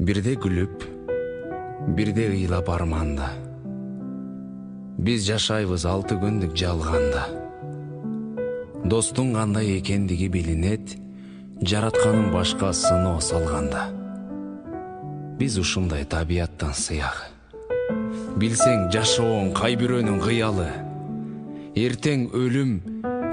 Бирде күлүп, бирде ыйлап арманда. Биз жашайбыз 6 күндүк жалганда. Достуң кандай экендиги билинет, жаратканын башка сыноо салганда. Биз ушундай табияттан сыягы. Билсең жашооң кай бирөөнүн кыялы. Эртең өлүм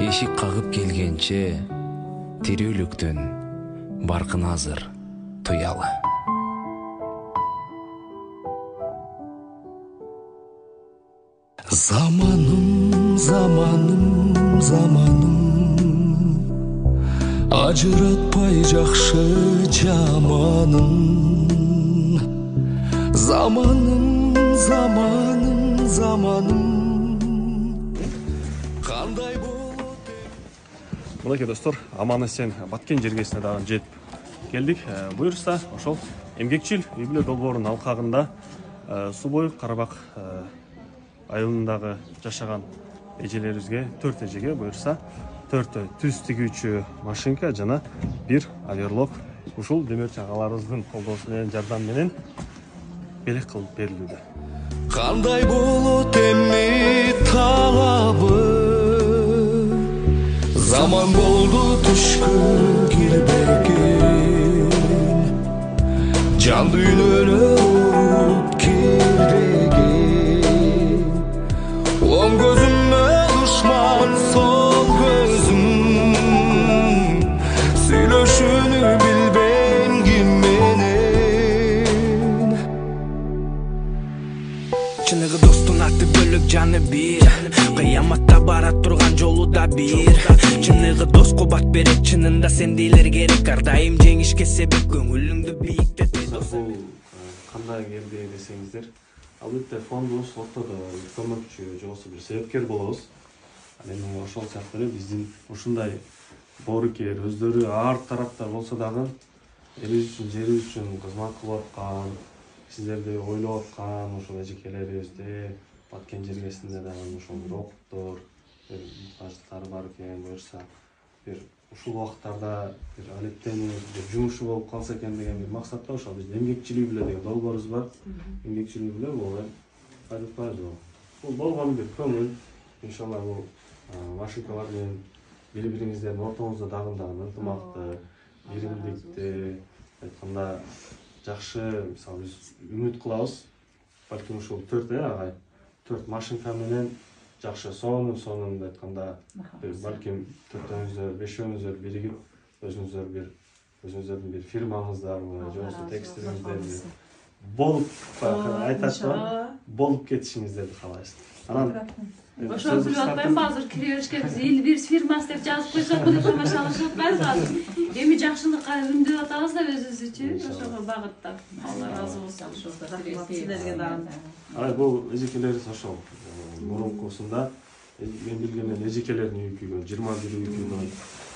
эшик кагып келгенче, тирүүлүктүн баркын азыр туялы. Zamanım, zamanım, zamanım, ajıratpay jakşı jamanın. Zamanım, zamanım, zamanım, kандай болот. Мынакей достор, аман-эсен Баткен жергесине дагы жетип келдик. Буюрса, ошол эмгекчил үй бүлө долбоорунун алкагында Субой Карабак айылындагы жашаган эжелерибизге, 4 эжеге буюрса 4 түз тигүүчү машинка жана 1 оверлок ушул демирчи агаларыбыздын колдоосу менен, жардам менен белек кылып берилүүдө. Кандай болот эми талабы, zaman болду түшкү кирбеген, жан дүйнөнө уруп кирбеген. Оң көзүмө душман, сол көзүм сүйлөшүүнү билбейм ким менен. Чыныгы достун аты бөлөк, жаны бир. Кыяматта бара турган жолу да бир. Чыныгы дос кубат берет, чынында сендейлер керек. Ар дайым жеңишке себеп, көңүлүңдү бийиктет. Бул кандай келди десеңиздер, албетте фондубуз ортодо көмөкчү же болбосо бир себепкер болобуз. Эми ошол сыяктуу эле биздин ушундай боорукер, өздөрү ар тараптар болсо дагы элибиз үчүн, жерибиз үчүн кызмат кылып аткан, сиздерди ойлоп аткан ошол эжекелерибизде Баткен жергесинде дагы ошол роботтор, муктаждыктары бар экен, буюрса бир ушул убакыттарда бир алектенип, бир жумушу болуп калса экен деген бир максатта ошол биздин эмгекчил үй бүлө деген долбоорубуз бар. Эмгекчил үй бүлө бул кайдыкпайбыз. Бул болгон бир көңүл. Иншалла бул машинкалар менен бири-бириңиздердин ортоңузда дагы ынтымакты, иримдикти, айтканда жакшы, мисалы биз үмүт кылабыз. Балким ушул 4 агай 4 машинка менен жакшы сонун айтканда балким 4-өңүздөр, 5-өңүздөр биригип өзүңүздөрдүн бир фирмаңыз бар, же болбосо текстилиңиздерди болуп айтат да, болуп кетишиңиздерди каалайбыз. Анан ошол билип атпайм, азыр кире беришке биз эл бир фирмасы деп жазып койсок тамашалашып атпайбыз азыр. Эми жакшылыкка үмүндөп атабыз да өзүбүзчү, ошого багыттап. Алла ыраазы болсун. Рахмат силерге дагы. Бул эжекелерибиз ошол мурункусунда мен билгенден эжекелердин үйү күйгөн, 21 үй күйгөн,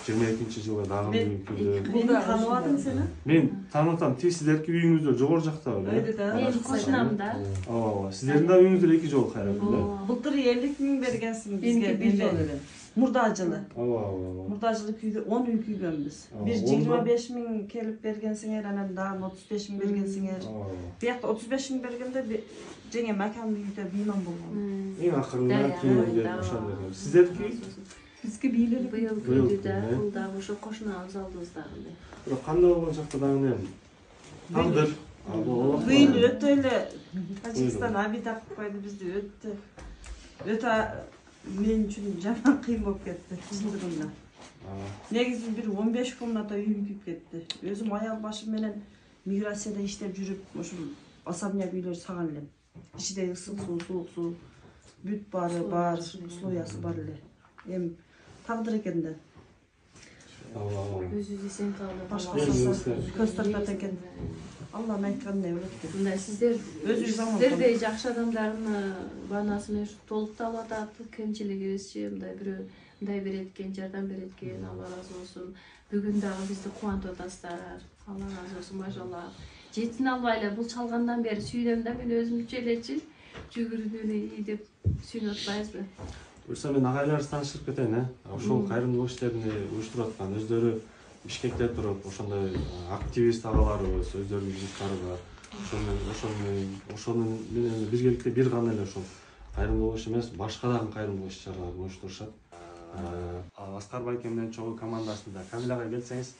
22-жылы дагы үй күйгөн. Мени тааныбадың сен? Мен таанытам, тиги сиздердики үйүңүздөр жогору жакта беле? Мен кошунам да. Ооба, сиздердин да үйүңүздөр 2 жол кайрылды беле? Былтыр 50 миң бергенсиң бизге, бир жол эле. Мурда жылы. Мурда жылы күйгө 10 үй күйгөнбүз. Бир 25 миң келип бергенсиңер, анан дагы 35 миң бергенсиңер. Биякта 35 миң бергенде жеңе макан үйдө бийман болгон. Эң акырында кийинде ошол берген. Сиздердики үй? Бизге бийлер Быйыл күйдү да, бул дагы ошо кошунабыз алдыбыздагы. Бирок кандай болгон жакта дагы мен тагдыр. Быйыл өтө эле Тажикстан абий тартып койду бизди, өтө мен үчүн жаман кыйын болуп кетти, чындыгында. Негизи бир 15 комната үйүм күйүп кетти. Өзүм аял башым менен миграцияда иштеп жүрүп, ошол особняк үйлөр саган элем. Ичиде ысык суу, суук суу, бүт баары бар, условиясы бар эле. Эми тагдыр экен да. Өзү десең калды. Көз тартат экен. Алланын айтканындай болот экен. Мындай сиздердей жакшы адамдардын баанасы менен толукталып атат. Кемчилигибизчи мындай бирөө мындай берет экен, жардам берет экен, Алла ыраазы болсун. Бүгүн дагы бизди кубантып атасыздар. Алла ыраазы болсун, мажалла. Жетин албай эле бул чалгандан бери сүйүнөм да, мен өзүмчө элечи жүгүрүүнү ий деп сүйүнүп атпайбызбы? Буюрса мен агайларыбыз таанышып кетейин, ошол кайрымдуулук иштерин уюштуруп аткан, өздөрү Бишкекте туруп ошондой активист агаларыбыз өздөрүнүн жумуштары бар. Ошонун менен биргеликте бир гана эле ошол кайрымдуулук иш эмес, башка дагы кайрымдуулук иш-чараларды уюштурушат. Аскар байке менен чогуу командасында Камил агай келсеңиз,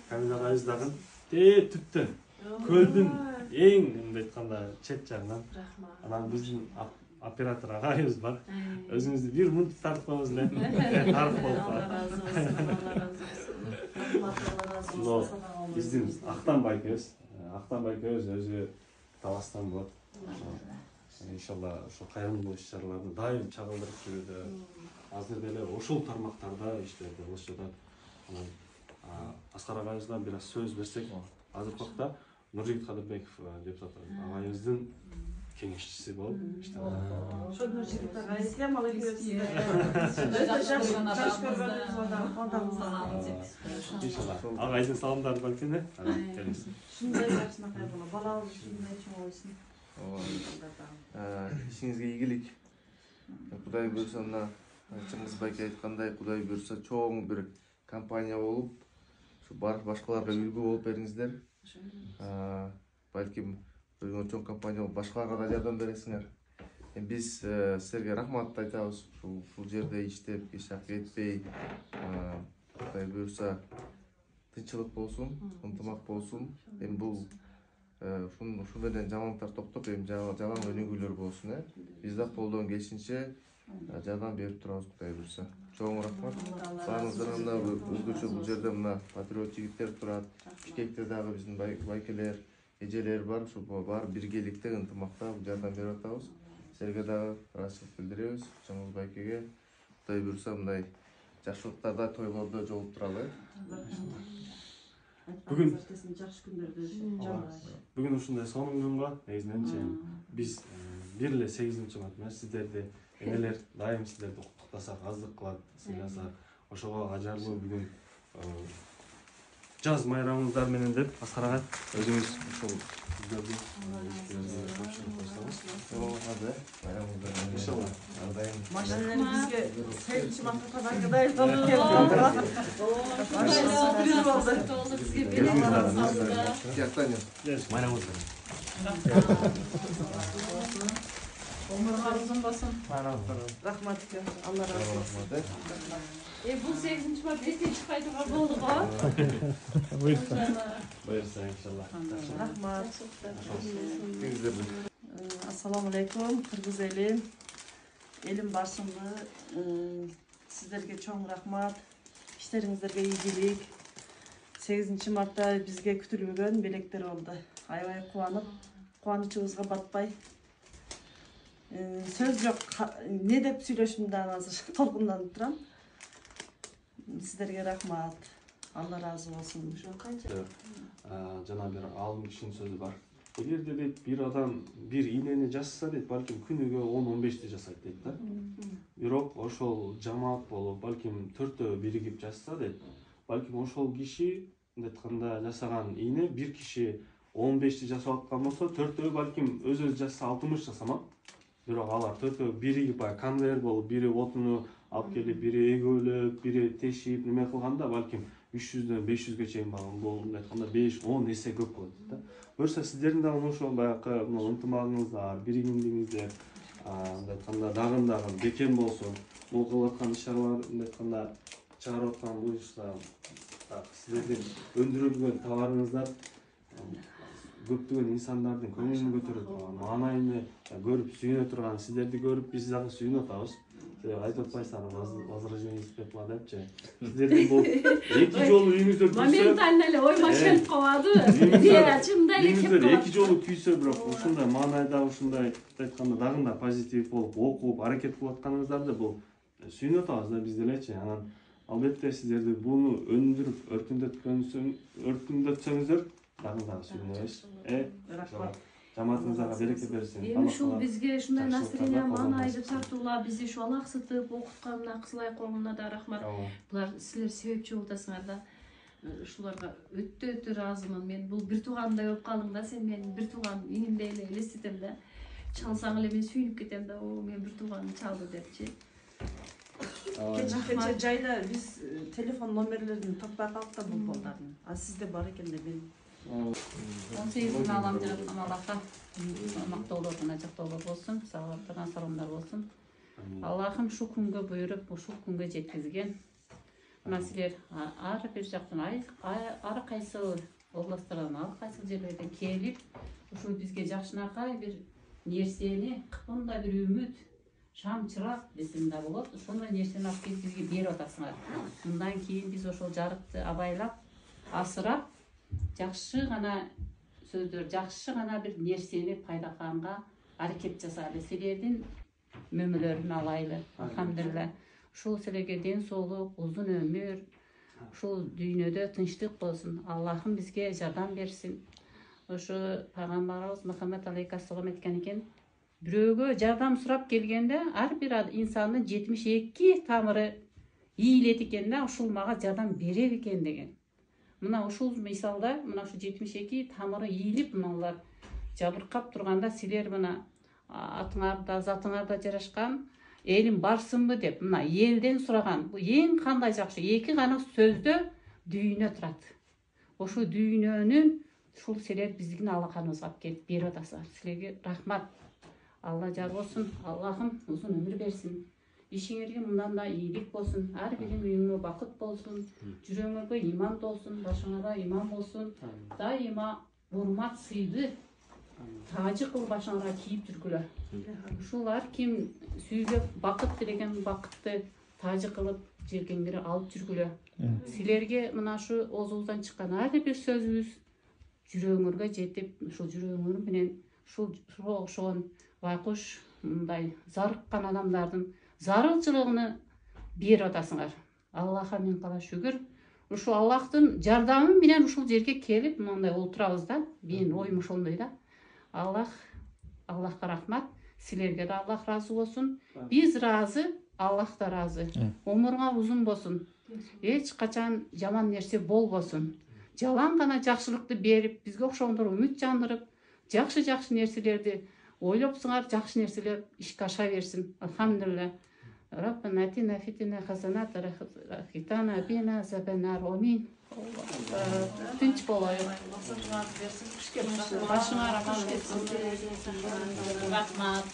Камил агайыбыз дагы түптөн көлдүн эң мындай айтканда чет жагынан. Анан биздин оператор агайыбыз бар. Өзүңүздү бир мынтип тартып коебуз эле. Тарып болуп. Биздин Актан байкебиз өзү Таластан болот. Иншалла ошо кайрымдуулук иш-чараларды дайым чагылдырып жүрүүдө. Азыр деле ошол тармактарда иштерди кылышып жатат. Анан Аскар агайыбызга бир аз сөз берсек, азыркы убакта Нуржигит Кадырбеков депутат агайыбыздын кеңешчиси болуп иштеп атат. Ошо Нуржигит агай сиздер ала келесиздер. Өтө жаш көргөнүңүзгө дагы кубанабыз. Иншалла. Агайдын саламдары балким да. Ушундай жакшынакай боло, балабыз ушундай чоң болсун. Ишиңизге ийгилик. Кудай буйрса мына Чыңгыз байке айткандай, Кудай буйрса чоң бир компания болуп, ушу башкаларга үлгү болуп бериңиздер. Балким бир чоң компания болуп башкаларга да жардам бересиңер. Биз силерге рахмат айтабыз. Ушул жерде иштеп, ишак кетпей, Кудай буйрса тынчылык болсун, ынтымак болсун. Бул ушун менен жамандыктар токтоп, жалаң өнүгүүлөр болсун. Биз да колдон келишинче жардам берип турабыз, Кудай буйрса. Чоң рахмат. Баарыңыздарга мына өзгөчө бул жерде мына патриот жигиттер турат. Бишкекте дагы биздин байкелер, эжелер бар. Ушу баары биргеликте, ынтымакта жардам берип атабыз. Силерге дагы ыраазычылык билдиребиз. Чыңгыз байкеге Кудай буйрса мындай жакшылыктарда, тойлордо жолугуп туралы. Бүгүн ушундай сонун күнгө негизинен биз бир эле 8 март менен сиздерди энелер дайым сиздерди куттуктасак, аздык кылат, сыйласак, ошого ажарлуу бүгүн жаз майрамыңыздар менен деп Аскар агай өзүңүз ушул сиздерди тапшырып койсоңуз. Иншалла. Машиналар бизге 8 мартта дагы алып келди. Өмүрүңүз болсун. Рахмат, Алла разы болсун. Бул 8 март эстен чыкпай турган болду го. Буйрса иншалла. Рахмат. Ассаламу алейкум, кыргыз элим. Элим барсыңбы. Сиздерге чоң рахмат. Иштериңиздерге ийгилик. 8 мартта бизге күтүлбөгөн белектер болду. Аябай кубанып, кубанычыбызга батпай. Сөз жок, не деп сүйлөшүмдү азыр толкунданып турам. Сиздерге рахмат. Алла разы болсун. Жана бир алым кишинин сөзү бар. Эгерде дейт бир адам бир ийнени жасаса дейт, балким күнүгө 10-15 жасайт дейт да. Бирок ошол жамаат болуп, балким 4-төө биригип жасаса дейт, балким ошол киши мындай айтканда жасаган ийне бир киши 15 жасап аткан болсо, 4-төө балким өз жаса 60 жасамак. Бирок алар 4-төө биригип конвейер болуп, бири отуну алып келип, бири эгөлөп, бири тешип, неме кылганда балким 300-дөн 500ге чейин багым бул мындай айтканда 5-10 эсе көп болот да. Буюрса сиздердин дагы ошол баягы ынтымагыңыздар, биригимдигиңиздер, мындай айтканда дагы бекем болсун. Бул кылып аткан иш-чаралар мындай айтканда чыгарып аткан буюрса сиздердин өндүрүлгөн товарыңыздар көптөгөн инсандардын көңүлүн көтөрө турган, маанайын көрүп сүйүнө турган, сиздерди көрүп биз дагы сүйүнүп атабыз. Айтып атпайсыңар, возражение испепла депчи. Сиздердин бул эки жолу үйүңүздөр күйсө, моментально эле ой машинып калады. Чынында эле кеп калат. Эки жолу күйсө, бирок ушундай маанайда, ушундай айтканда дагы да позитив болуп, окуп, аракет кылып атканыңыздарды бул сүйүнүп атабыз да биз делечи. Анан албетте сиздерди буну өндүрүп, өркүндөтсөңүздөр дагы сүйүнөбүз. Рахмат. Жамаатыңыздарга береке берсин. Эми ушул бизге ушундай настроение, маанайды тартуулап, бизди ушу алаксытып окуткан мына Кызылай коомуна да рахмат. Булар силер себепчи болуп атасыңар да. Ушуларга өтө ыраазымын. Мен бул бир туугандай болуп калдым да, сен менин бир тууган инимдей эле элестетем да. Чалсаң эле мен сүйүнүп кетем да, о мен бир тууганым чалды депчи. Кече жайда биз telefon номерлерин таппай калып да бул балдардын. А сизде бар экен да мен. 18 алам жараткан Аллахка мактоолордун ажактоолор болсун, сагалаттардан саламдар болсун. Аллахым şu күнгө буйруп, ушул күнгө жеткизген. Мына силер ар бир жактан ар кайсы областтардан, ар кайсы жерлерден келип, ушул бизге жакшынакай бир нерсени, кандай бир үмүт, шам чырак десем да болот. Ошондой нерсени алып келип бизге берип атасыңар. Мындан кийин биз ошол жарыкты абайлап, асырап, жакшы гана сөздөр, жакшы гана бир нерсени пайдаканга аракет жасайлы. Силердин мөмөлөрүн алайлы. Алхамдулилла. Ушул силерге ден соолук, узун өмүр, ушул дүйнөдө тынчтык болсун. Аллахым бизге жардам берсин. Ошо пайгамбарыбыз Мухаммед алейкассалам айткан экен, бирөөгө жардам сурап келгенде ар бир инсандын 72 тамыры ийилет экен да, ушул мага жардам берет экен деген. Мына ушул мисалда, мына ушу 72 тамыры ийилип, мыналар жабыркап турганда силер мына атыңарда, затыңарда жарашкан элим барсынбы деп, мына элден сураган. Бул эң кандай жакшы, эки гана сөздө дүйнө турат. Ошо дүйнөнүн ушул силер биздин алаканыбызга алып келип берип атасыздар. Силерге рахмат. Алла жар болсун, Аллахым узун өмүр берсин. Ишиңерге мындан да ийгилик болсун, ар бириң үйүңө бакыт болсун, жүрөгүңөргө иман болсун, башыңарга иман болсун. Дайыма урмат сыйды тажы кылып башыңарга кийип жүргүлөр. Ушулар ким сүйгөп бакыт тилеген бакытты тажы кылып желкеңдери алып жүргүлөр. Силерге мына ушу оозубуздан чыккан ар бир сөзүбүз жүрөгүңөргө жетип, ушул жүрөгүңөр менен ушул окшогон байкуш мындай зарыккан адамдардын зарылчылыгын берип атасыңар. Аллахка миң кала шүгүр. Ушул Аллахтын жардамы менен ушул жерге келип мындай отурабыз да. Менин оюм ошондой да. Аллахка рахмат. Силерге да Аллах разы болсун. Биз разы, Аллах да разы. Өмүрүңөр узун болсун. Эч качан жаман нерсе болбосун. Жалаң гана жакшылыкты берип, бизге окшогондор үмүт жандырып, жакшы нерселерди ойлопсуңар, жакшы нерселер ишке аша берсин. Алхамдулилла. Rabbana atina fid dunya hasanatan wa qina adhaban nar. Amin. Tinch болайық. Башыңар аман болсын. Рахмат.